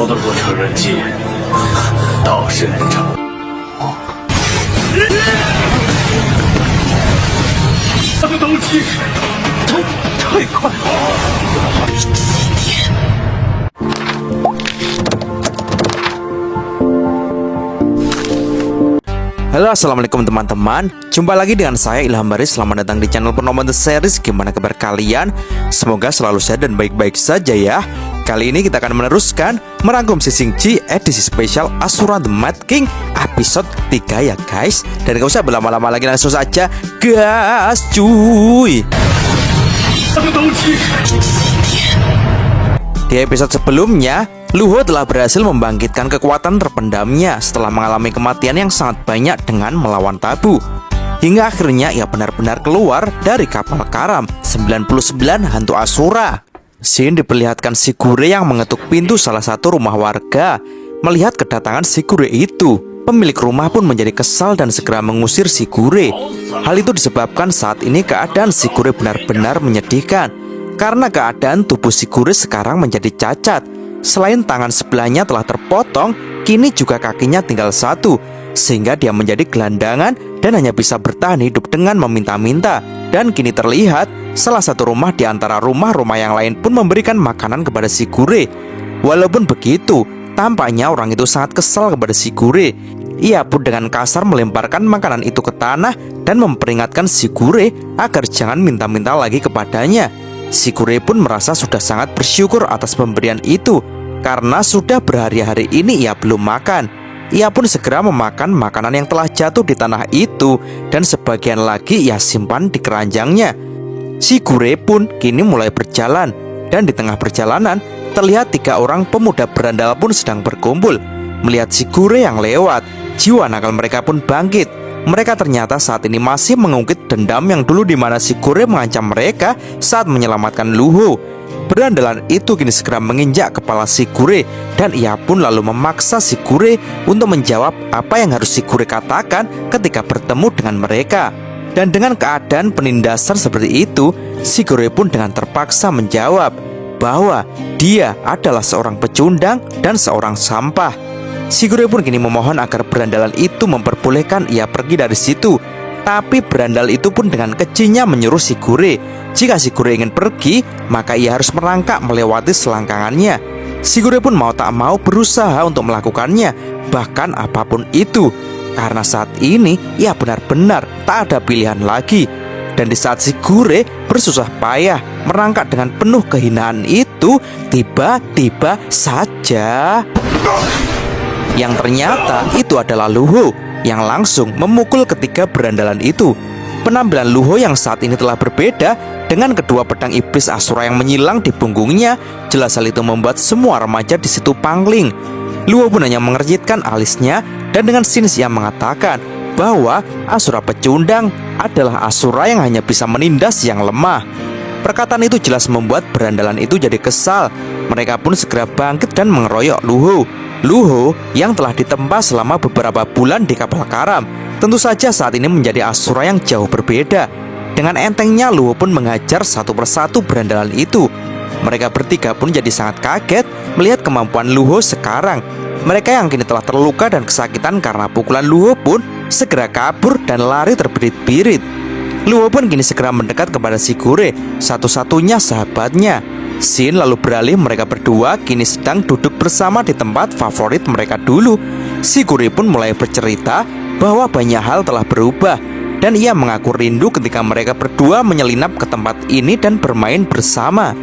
的不成人迹，倒是能成。他的刀击太快了。Halo, assalamualaikum teman-teman. Jumpa lagi dengan saya Ilham Baris. Selamat datang di channel Purnomo The Series. Gimana kabar kalian? Semoga selalu sehat dan baik-baik saja ya. Kali ini kita akan meneruskan merangkum Shishingji edisi spesial Asura The Mad King episode 3 ya guys. Dan gak usah berlama-lama lagi, langsung saja gas cuy. Di episode sebelumnya, Luho telah berhasil membangkitkan kekuatan terpendamnya setelah mengalami kematian yang sangat banyak dengan melawan tabu. Hingga akhirnya ia benar-benar keluar dari kapal karam 99 hantu Asura. Shin diperlihatkan Shigure yang mengetuk pintu salah satu rumah warga. Melihat kedatangan Shigure itu, pemilik rumah pun menjadi kesal dan segera mengusir Shigure. Hal itu disebabkan saat ini keadaan Shigure benar-benar menyedihkan, karena keadaan tubuh Shigure sekarang menjadi cacat. Selain tangan sebelahnya telah terpotong, kini juga kakinya tinggal satu, sehingga dia menjadi gelandangan dan hanya bisa bertahan hidup dengan meminta-minta. Dan kini terlihat salah satu rumah di antara rumah-rumah yang lain pun memberikan makanan kepada Shigure. Walaupun begitu, tampaknya orang itu sangat kesal kepada Shigure. Ia pun dengan kasar melemparkan makanan itu ke tanah dan memperingatkan Shigure agar jangan minta-minta lagi kepadanya. Shigure pun merasa sudah sangat bersyukur atas pemberian itu, karena sudah berhari-hari ini ia belum makan. Ia pun segera memakan makanan yang telah jatuh di tanah itu, dan sebagian lagi ia simpan di keranjangnya. Shigure pun kini mulai berjalan, dan di tengah perjalanan terlihat 3 orang pemuda berandal pun sedang berkumpul. Melihat Shigure yang lewat, jiwa nakal mereka pun bangkit. Mereka ternyata saat ini masih mengungkit dendam yang dulu dimana Shigure mengancam mereka saat menyelamatkan Luho. Berandalan itu kini segera menginjak kepala Shigure, dan ia pun lalu memaksa Shigure untuk menjawab apa yang harus Shigure katakan ketika bertemu dengan mereka. Dan dengan keadaan penindasan seperti itu, Shigure pun dengan terpaksa menjawab bahwa dia adalah seorang pecundang dan seorang sampah. Shigure pun kini memohon agar berandalan itu memperbolehkan ia pergi dari situ. Tapi berandal itu pun dengan kejinya menyuruh Shigure, jika Shigure ingin pergi, maka ia harus merangkak melewati selangkangannya. Shigure pun mau tak mau berusaha untuk melakukannya, bahkan apapun itu, karena saat ini ia benar-benar tak ada pilihan lagi. Dan di saat Shigure bersusah payah merangkak dengan penuh kehinaan itu, tiba-tiba saja yang ternyata itu adalah Luho yang langsung memukul ketiga berandalan itu. Penampilan Luho yang saat ini telah berbeda dengan kedua pedang iblis Asura yang menyilang di punggungnya. Jelas hal itu membuat semua remaja di situ pangling. Luho pun hanya mengerjitkan alisnya, dan dengan sinis ia mengatakan bahwa Asura pecundang adalah Asura yang hanya bisa menindas yang lemah. Perkataan itu jelas membuat berandalan itu jadi kesal. Mereka pun segera bangkit dan mengeroyok Luho. Luho yang telah ditempa selama beberapa bulan di kapal karam, tentu saja saat ini menjadi Asura yang jauh berbeda. Dengan entengnya Luho pun menghajar satu persatu berandalan itu. Mereka bertiga pun jadi sangat kaget melihat kemampuan Luho sekarang. Mereka yang kini telah terluka dan kesakitan karena pukulan Luho pun segera kabur dan lari terbirit-birit. Luho pun kini segera mendekat kepada Shigure, satu-satunya sahabatnya. Shin lalu beralih mereka berdua kini sedang duduk bersama di tempat favorit mereka dulu. Shigure pun mulai bercerita bahwa banyak hal telah berubah, dan ia mengaku rindu ketika mereka berdua menyelinap ke tempat ini dan bermain bersama.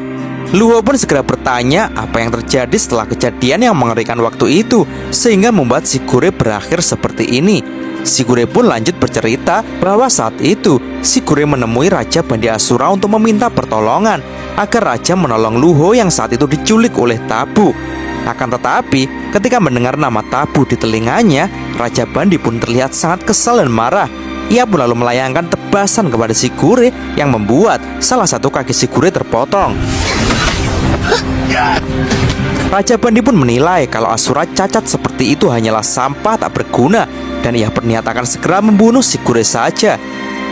Luho pun segera bertanya apa yang terjadi setelah kejadian yang mengerikan waktu itu, sehingga membuat Shigure berakhir seperti ini. Shigure pun lanjut bercerita bahwa saat itu Shigure menemui Raja Bandi Asura untuk meminta pertolongan agar Raja menolong Luho yang saat itu diculik oleh Tabu. Akan tetapi ketika mendengar nama Tabu di telinganya, Raja Bandi pun terlihat sangat kesal dan marah. Ia pun lalu melayangkan tebasan kepada Shigure yang membuat salah satu kaki Shigure terpotong. Raja Bandi pun menilai kalau Asura cacat seperti itu hanyalah sampah tak berguna, dan ia berniat akan segera membunuh Shigure saja.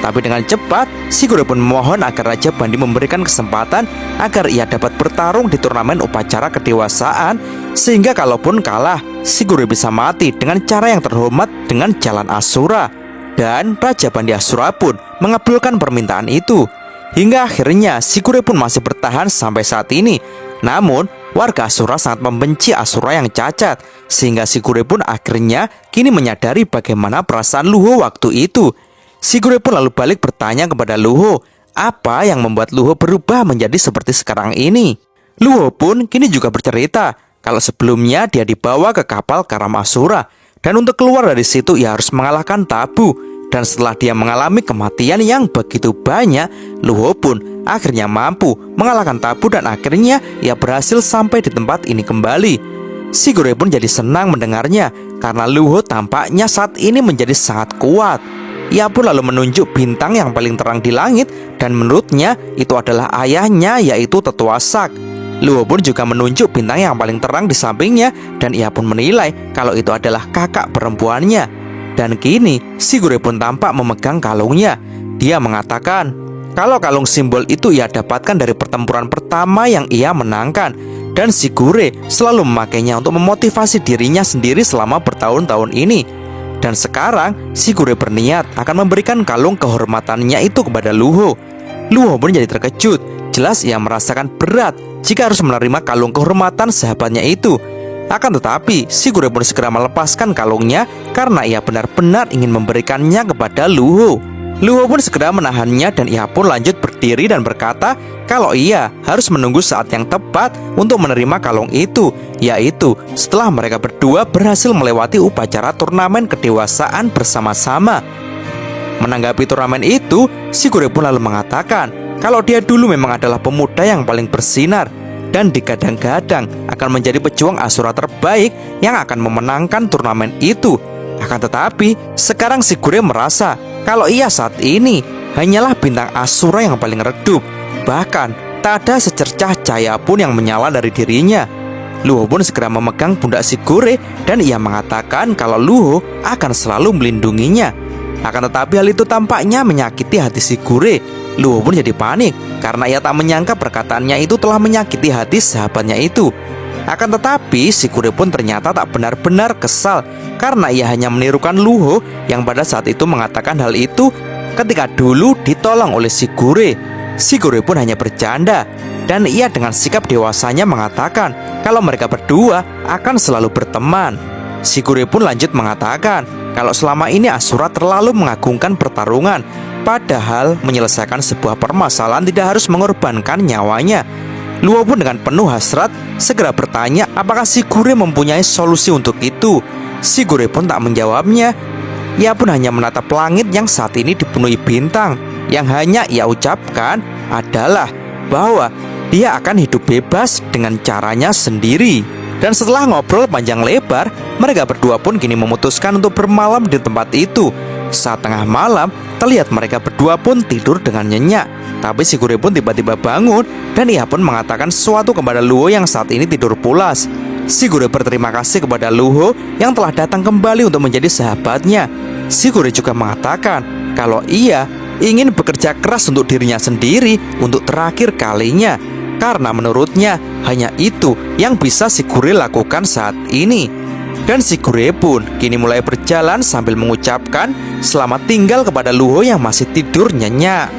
Tapi dengan cepat, Shigure pun memohon agar Raja Bandi memberikan kesempatan agar ia dapat bertarung di turnamen upacara kedewasaan, sehingga kalaupun kalah, Shigure bisa mati dengan cara yang terhormat dengan jalan Asura. Dan Raja Bandi Asura pun mengabulkan permintaan itu. Hingga akhirnya Shigure pun masih bertahan sampai saat ini. Namun, warga Asura sangat membenci Asura yang cacat, sehingga Shigure pun akhirnya kini menyadari bagaimana perasaan Luho waktu itu. Shigure pun lalu balik bertanya kepada Luho, apa yang membuat Luho berubah menjadi seperti sekarang ini. Luho pun kini juga bercerita kalau sebelumnya dia dibawa ke kapal Karam Asura, dan untuk keluar dari situ ia harus mengalahkan Tabu. Dan setelah dia mengalami kematian yang begitu banyak, Luho pun akhirnya mampu mengalahkan Tabu dan akhirnya ia berhasil sampai di tempat ini kembali. Shigure pun jadi senang mendengarnya karena Luho tampaknya saat ini menjadi sangat kuat. Ia pun lalu menunjuk bintang yang paling terang di langit dan menurutnya itu adalah ayahnya, yaitu Tetua Sak. Luho pun juga menunjuk bintang yang paling terang di sampingnya dan ia pun menilai kalau itu adalah kakak perempuannya. Dan kini Shigure pun tampak memegang kalungnya. Dia mengatakan kalau kalung simbol itu ia dapatkan dari pertempuran pertama yang ia menangkan, dan Shigure selalu memakainya untuk memotivasi dirinya sendiri selama bertahun-tahun ini. Dan sekarang Shigure berniat akan memberikan kalung kehormatannya itu kepada Luho. Luho pun jadi terkejut. Jelas ia merasakan berat jika harus menerima kalung kehormatan sahabatnya itu. Akan tetapi Shigure pun segera melepaskan kalungnya karena ia benar-benar ingin memberikannya kepada Luho. Luho pun segera menahannya dan ia pun lanjut berdiri dan berkata kalau ia harus menunggu saat yang tepat untuk menerima kalung itu, yaitu setelah mereka berdua berhasil melewati upacara turnamen kedewasaan bersama-sama. Menanggapi turnamen itu, Shigure pun lalu mengatakan kalau dia dulu memang adalah pemuda yang paling bersinar dan digadang-gadang akan menjadi pejuang Asura terbaik yang akan memenangkan turnamen itu. Akan tetapi, sekarang Shigure merasa kalau ia saat ini hanyalah bintang Asura yang paling redup. Bahkan, tak ada secercah cahaya pun yang menyala dari dirinya. Luho pun segera memegang pundak Shigure dan ia mengatakan kalau Luho akan selalu melindunginya. Akan tetapi hal itu tampaknya menyakiti hati Shigure. Luho pun jadi panik karena ia tak menyangka perkataannya itu telah menyakiti hati sahabatnya itu. Akan tetapi Shigure pun ternyata tak benar-benar kesal karena ia hanya menirukan Luho yang pada saat itu mengatakan hal itu ketika dulu ditolong oleh Shigure. Shigure pun hanya bercanda dan ia dengan sikap dewasanya mengatakan kalau mereka berdua akan selalu berteman. Shigure pun lanjut mengatakan kalau selama ini Asura terlalu mengagungkan pertarungan, padahal menyelesaikan sebuah permasalahan tidak harus mengorbankan nyawanya. Luho pun dengan penuh hasrat segera bertanya apakah Shigure mempunyai solusi untuk itu. Shigure pun tak menjawabnya. Ia pun hanya menatap langit yang saat ini dipenuhi bintang. Yang hanya ia ucapkan adalah bahwa dia akan hidup bebas dengan caranya sendiri. Dan setelah ngobrol panjang lebar, mereka berdua pun kini memutuskan untuk bermalam di tempat itu. Saat tengah malam, terlihat mereka berdua pun tidur dengan nyenyak. Tapi Shigure pun tiba-tiba bangun dan ia pun mengatakan sesuatu kepada Luho yang saat ini tidur pulas. Shigure berterima kasih kepada Luho yang telah datang kembali untuk menjadi sahabatnya. Shigure juga mengatakan kalau ia ingin bekerja keras untuk dirinya sendiri untuk terakhir kalinya, karena menurutnya hanya itu yang bisa Shigure lakukan saat ini. Dan Shigure pun kini mulai berjalan sambil mengucapkan selamat tinggal kepada Luho yang masih tidur nyenyak.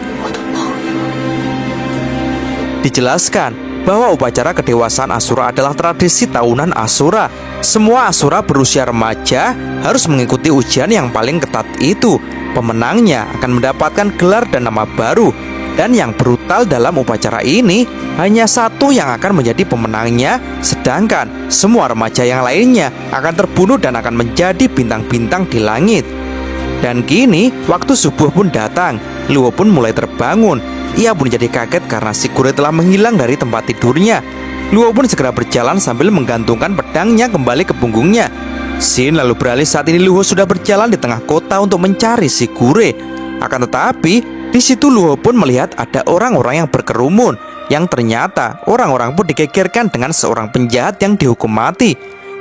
Dijelaskan bahwa upacara kedewasaan Asura adalah tradisi tahunan Asura. Semua Asura berusia remaja harus mengikuti ujian yang paling ketat itu. Pemenangnya akan mendapatkan gelar dan nama baru. Dan yang brutal dalam upacara ini hanya satu yang akan menjadi pemenangnya, sedangkan semua remaja yang lainnya akan terbunuh dan akan menjadi bintang-bintang di langit. Dan kini waktu subuh pun datang. Luho pun mulai terbangun. Ia pun jadi kaget karena Shigure telah menghilang dari tempat tidurnya. Luho pun segera berjalan sambil menggantungkan pedangnya kembali ke punggungnya. Scene lalu beralih saat ini Luho sudah berjalan di tengah kota untuk mencari Shigure. Akan tetapi di situ Luho pun melihat ada orang-orang yang berkerumun, yang ternyata orang-orang pun digegerkan dengan seorang penjahat yang dihukum mati.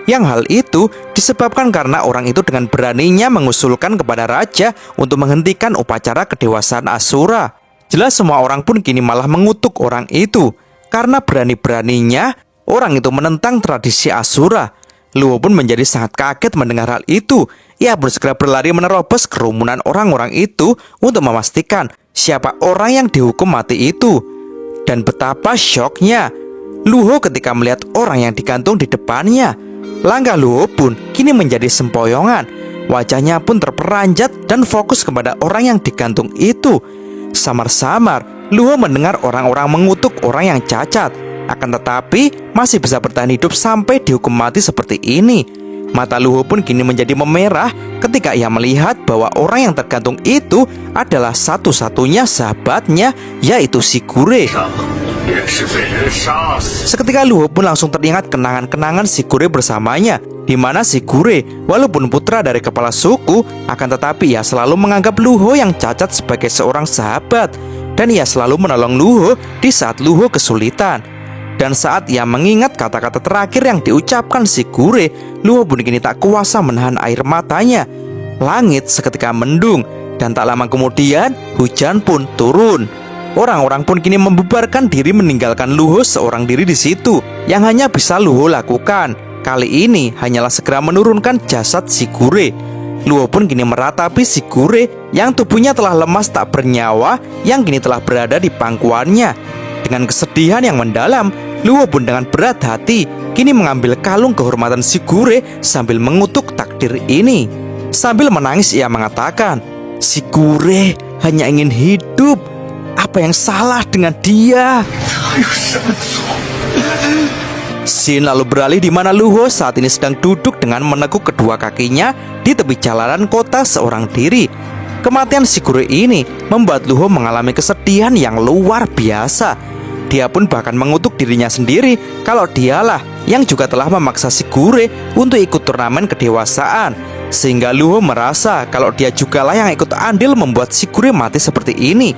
Yang hal itu disebabkan karena orang itu dengan beraninya mengusulkan kepada raja untuk menghentikan upacara kedewasaan Asura. Jelas semua orang pun kini malah mengutuk orang itu. Karena berani-beraninya orang itu menentang tradisi Asura. Luo pun menjadi sangat kaget mendengar hal itu. Ia pun segera berlari menerobos kerumunan orang-orang itu untuk memastikan siapa orang yang dihukum mati itu. Dan betapa syoknya Luo ketika melihat orang yang digantung di depannya. Langkah Luo pun kini menjadi sempoyongan. Wajahnya pun terperanjat dan fokus kepada orang yang digantung itu. Samar-samar Luo mendengar orang-orang mengutuk orang yang cacat. Akan tetapi masih bisa bertahan hidup sampai dihukum mati seperti ini. Mata Luo pun kini menjadi memerah ketika ia melihat bahwa orang yang tergantung itu adalah satu-satunya sahabatnya, yaitu Shigure. Seketika Luo pun langsung teringat kenangan-kenangan Shigure bersamanya, di mana Shigure walaupun putra dari kepala suku, akan tetapi ia selalu menganggap Luo yang cacat sebagai seorang sahabat, dan ia selalu menolong Luo di saat Luo kesulitan. Dan saat ia mengingat kata-kata terakhir yang diucapkan Shigure, Luo pun kini tak kuasa menahan air matanya. Langit seketika mendung, dan tak lama kemudian hujan pun turun. Orang-orang pun kini membubarkan diri meninggalkan Luo seorang diri di situ. Yang hanya bisa Luo lakukan kali ini hanyalah segera menurunkan jasad Shigure. Luo pun kini meratapi Shigure yang tubuhnya telah lemas tak bernyawa, yang kini telah berada di pangkuannya. Dengan kesedihan yang mendalam, Luo pun dengan berat hati kini mengambil kalung kehormatan Shigure sambil mengutuk takdir ini. Sambil menangis ia mengatakan, "Shigure hanya ingin hidup. Apa yang salah dengan dia?" Scene lalu beralih di mana Luo saat ini sedang duduk dengan menekuk kedua kakinya di tepi jalanan kota seorang diri. Kematian Shigure ini membuat Luo mengalami kesedihan yang luar biasa. Dia pun bahkan mengutuk dirinya sendiri kalau dialah yang juga telah memaksa Shigure untuk ikut turnamen kedewasaan. Sehingga Luo merasa kalau dia jugalah yang ikut andil membuat Shigure mati seperti ini.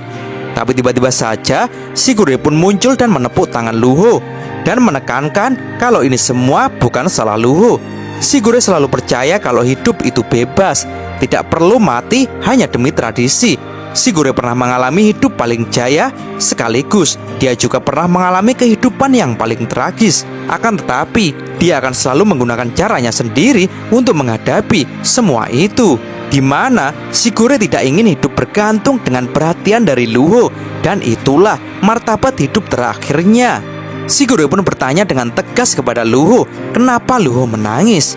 Tapi tiba-tiba saja Shigure pun muncul dan menepuk tangan Luo dan menekankan kalau ini semua bukan salah Luo. Shigure selalu percaya kalau hidup itu bebas, tidak perlu mati hanya demi tradisi. Shigure pernah mengalami hidup paling jaya, sekaligus dia juga pernah mengalami kehidupan yang paling tragis. Akan tetapi dia akan selalu menggunakan caranya sendiri untuk menghadapi semua itu, di mana Shigure tidak ingin hidup bergantung dengan perhatian dari Luo. Dan itulah martabat hidup terakhirnya. Shigure pun bertanya dengan tegas kepada Luo, kenapa Luo menangis?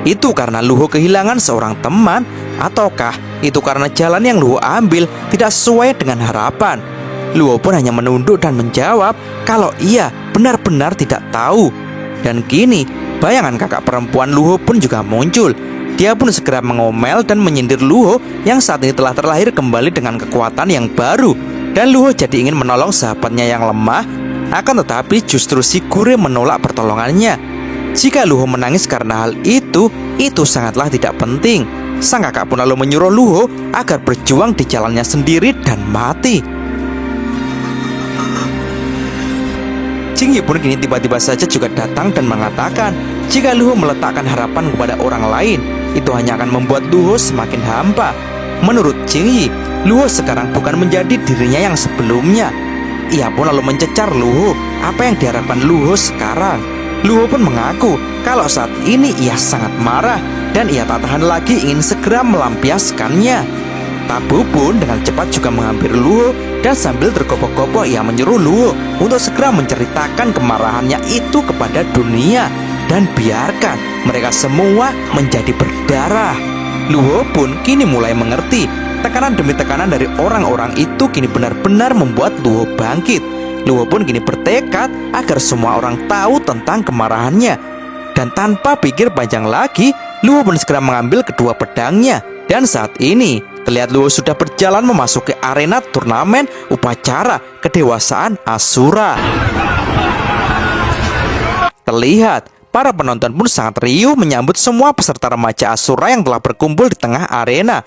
Itu karena Luo kehilangan seorang teman, ataukah itu karena jalan yang Luo ambil tidak sesuai dengan harapan? Luo pun hanya menunduk dan menjawab kalau ia benar-benar tidak tahu. Dan kini bayangan kakak perempuan Luo pun juga muncul. Dia pun segera mengomel dan menyindir Luo yang saat ini telah terlahir kembali dengan kekuatan yang baru. Dan Luo jadi ingin menolong sahabatnya yang lemah, akan tetapi justru Shigure menolak pertolongannya. Jika Luo menangis karena hal itu sangatlah tidak penting. Sang kakak pun lalu menyuruh Luo agar berjuang di jalannya sendiri dan mati. Jingyi pun kini tiba-tiba saja juga datang dan mengatakan jika Luo meletakkan harapan kepada orang lain, itu hanya akan membuat Luo semakin hampa. Menurut Jingyi, Luo sekarang bukan menjadi dirinya yang sebelumnya. Ia pun lalu mencecar Luo apa yang diharapkan Luo sekarang. Luo pun mengaku kalau saat ini ia sangat marah dan ia tak tahan lagi ingin segera melampiaskannya. Tabu pun dengan cepat juga menghampiri Luo dan sambil tergopoh-gopoh ia menyuruh Luo untuk segera menceritakan kemarahannya itu kepada dunia dan biarkan mereka semua menjadi berdarah. Luo pun kini mulai mengerti tekanan demi tekanan dari orang-orang itu kini benar-benar membuat Luo bangkit. Luo pun kini bertekad agar semua orang tahu tentang kemarahannya. Dan tanpa pikir panjang lagi, Luo pun segera mengambil kedua pedangnya. Dan saat ini terlihat Luo sudah berjalan memasuki arena turnamen upacara kedewasaan Asura. Terlihat para penonton pun sangat riuh menyambut semua peserta remaja Asura yang telah berkumpul di tengah arena.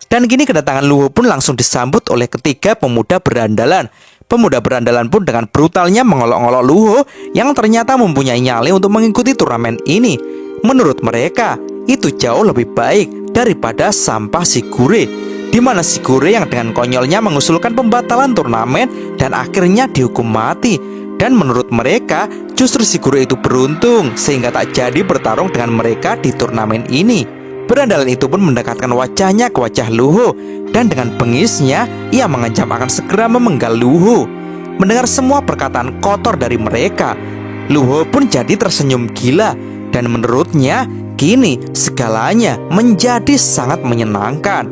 Dan kini kedatangan Luo pun langsung disambut oleh ketiga pemuda berandalan. Pemuda berandalan pun dengan brutalnya mengolok-olok Luo yang ternyata mempunyai nyali untuk mengikuti turnamen ini. Menurut mereka, itu jauh lebih baik daripada sampah Shigure, di mana Shigure yang dengan konyolnya mengusulkan pembatalan turnamen dan akhirnya dihukum mati. Dan menurut mereka, justru Shigure itu beruntung sehingga tak jadi bertarung dengan mereka di turnamen ini. Berandalan itu pun mendekatkan wajahnya ke wajah Luho, dan dengan bengisnya ia mengancam akan segera memenggal Luho. Mendengar semua perkataan kotor dari mereka, Luho pun jadi tersenyum gila, dan menurutnya kini segalanya menjadi sangat menyenangkan.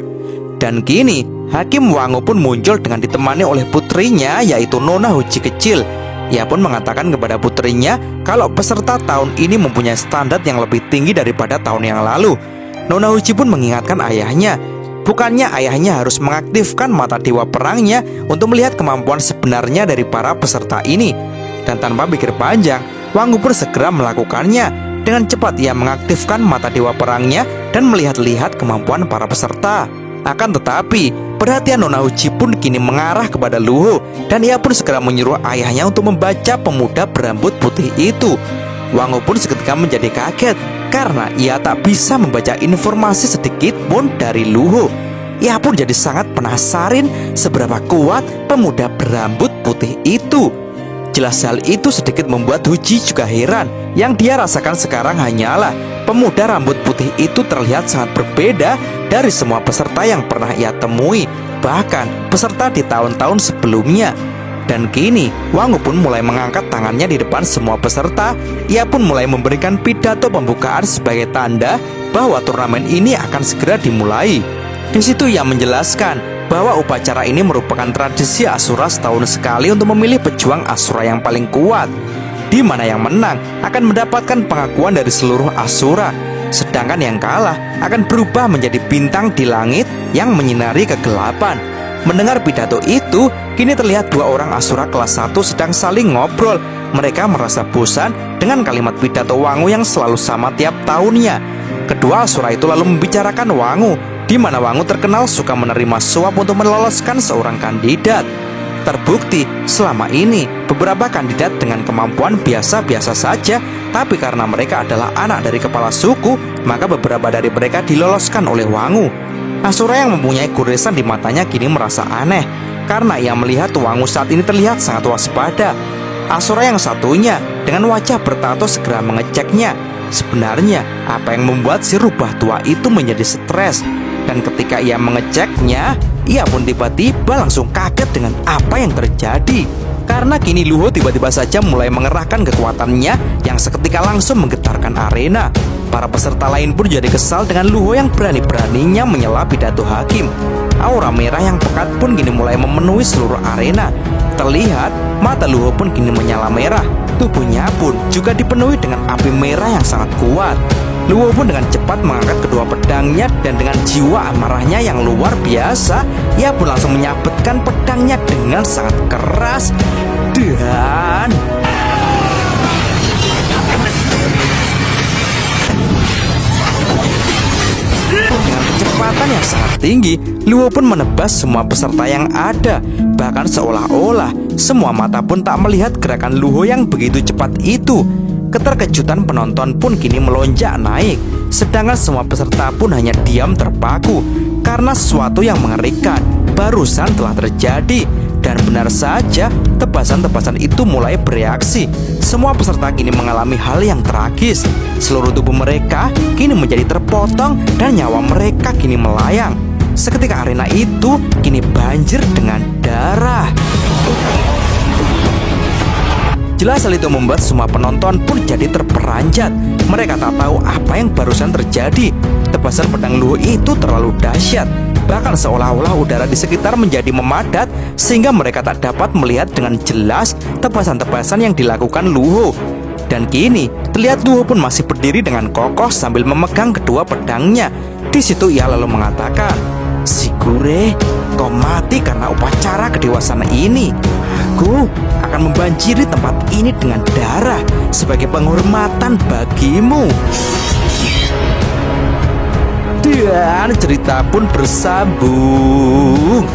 Dan kini Hakim Wangu pun muncul dengan ditemani oleh putrinya, yaitu Nona Hoji kecil. Ia pun mengatakan kepada putrinya kalau peserta tahun ini mempunyai standar yang lebih tinggi daripada tahun yang lalu. Nona Hoji pun mengingatkan ayahnya, bukannya ayahnya harus mengaktifkan mata dewa perangnya untuk melihat kemampuan sebenarnya dari para peserta ini. Dan tanpa pikir panjang, Wangu pun segera melakukannya. Dengan cepat ia mengaktifkan mata dewa perangnya dan melihat-lihat kemampuan para peserta. Akan tetapi, perhatian Nona Hoji pun kini mengarah kepada Luho, dan ia pun segera menyuruh ayahnya untuk membaca pemuda berambut putih itu. Wangu pun seketika menjadi kaget karena ia tak bisa membaca informasi sedikit pun dari Luho. Ia pun jadi sangat penasaran seberapa kuat pemuda berambut putih itu. Jelas hal itu sedikit membuat Hoji juga heran. Yang dia rasakan sekarang hanyalah pemuda rambut putih itu terlihat sangat berbeda dari semua peserta yang pernah ia temui, bahkan peserta di tahun-tahun sebelumnya. Dan kini Wangu pun mulai mengangkat tangannya di depan semua peserta. Ia pun mulai memberikan pidato pembukaan sebagai tanda bahwa turnamen ini akan segera dimulai. Di situ ia menjelaskan bahwa upacara ini merupakan tradisi Asura setahun sekali untuk memilih pejuang Asura yang paling kuat, di mana yang menang akan mendapatkan pengakuan dari seluruh Asura, sedangkan yang kalah akan berubah menjadi bintang di langit yang menyinari kegelapan. Mendengar pidato itu, kini terlihat dua orang Asura kelas 1 sedang saling ngobrol. Mereka merasa bosan dengan kalimat pidato Wangu yang selalu sama tiap tahunnya. Kedua Asura itu lalu membicarakan Wangu, di mana Wangu terkenal suka menerima suap untuk meloloskan seorang kandidat. Terbukti selama ini beberapa kandidat dengan kemampuan biasa-biasa saja, tapi karena mereka adalah anak dari kepala suku, maka beberapa dari mereka diloloskan oleh Wangu. Asura yang mempunyai goresan di matanya kini merasa aneh karena ia melihat Wangu saat ini terlihat sangat waspada. Asura yang satunya dengan wajah bertato segera mengeceknya. Sebenarnya apa yang membuat si rubah tua itu menjadi stres? Dan ketika ia mengeceknya, ia pun tiba-tiba langsung kaget dengan apa yang terjadi. Karena kini Luho tiba-tiba saja mulai mengerahkan kekuatannya yang seketika langsung menggetarkan arena. Para peserta lain pun jadi kesal dengan Luho yang berani-beraninya menyela pidato hakim. Aura merah yang pekat pun kini mulai memenuhi seluruh arena. Terlihat mata Luho pun kini menyala merah. Tubuhnya pun juga dipenuhi dengan api merah yang sangat kuat. Luho pun dengan cepat mengangkat kedua pedangnya, dan dengan jiwa amarahnya yang luar biasa, ia pun langsung menyabetkan pedangnya dengan sangat keras. Dan dengan kecepatan yang sangat tinggi, Luho pun menebas semua peserta yang ada. Bahkan seolah-olah semua mata pun tak melihat gerakan Luho yang begitu cepat itu. Keterkejutan penonton pun kini melonjak naik, sedangkan semua peserta pun hanya diam terpaku karena sesuatu yang mengerikan barusan telah terjadi. Dan benar saja, tebasan-tebasan itu mulai bereaksi. Semua peserta kini mengalami hal yang tragis. Seluruh tubuh mereka kini menjadi terpotong dan nyawa mereka kini melayang. Seketika arena itu kini banjir dengan darah. Jelas hal itu membuat semua penonton pun jadi terperanjat. Mereka tak tahu apa yang barusan terjadi. Tebasan pedang Luho itu terlalu dahsyat. Bahkan seolah-olah udara di sekitar menjadi memadat, sehingga mereka tak dapat melihat dengan jelas tebasan-tebasan yang dilakukan Luho. Dan kini terlihat Luho pun masih berdiri dengan kokoh sambil memegang kedua pedangnya. Di situ ia lalu mengatakan, "Shigure, kau mati karena upacara kedewasaan ini. Aku akan membanjiri tempat ini dengan darah sebagai penghormatan bagimu." Dan cerita pun bersambung.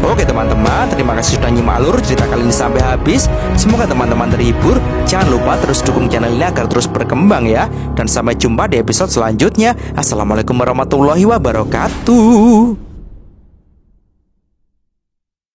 Oke teman-teman, terima kasih sudah nyimak alur cerita kali ini sampai habis. Semoga teman-teman terhibur. Jangan lupa terus dukung channel ini agar terus berkembang ya. Dan sampai jumpa di episode selanjutnya. Assalamualaikum warahmatullahi wabarakatuh.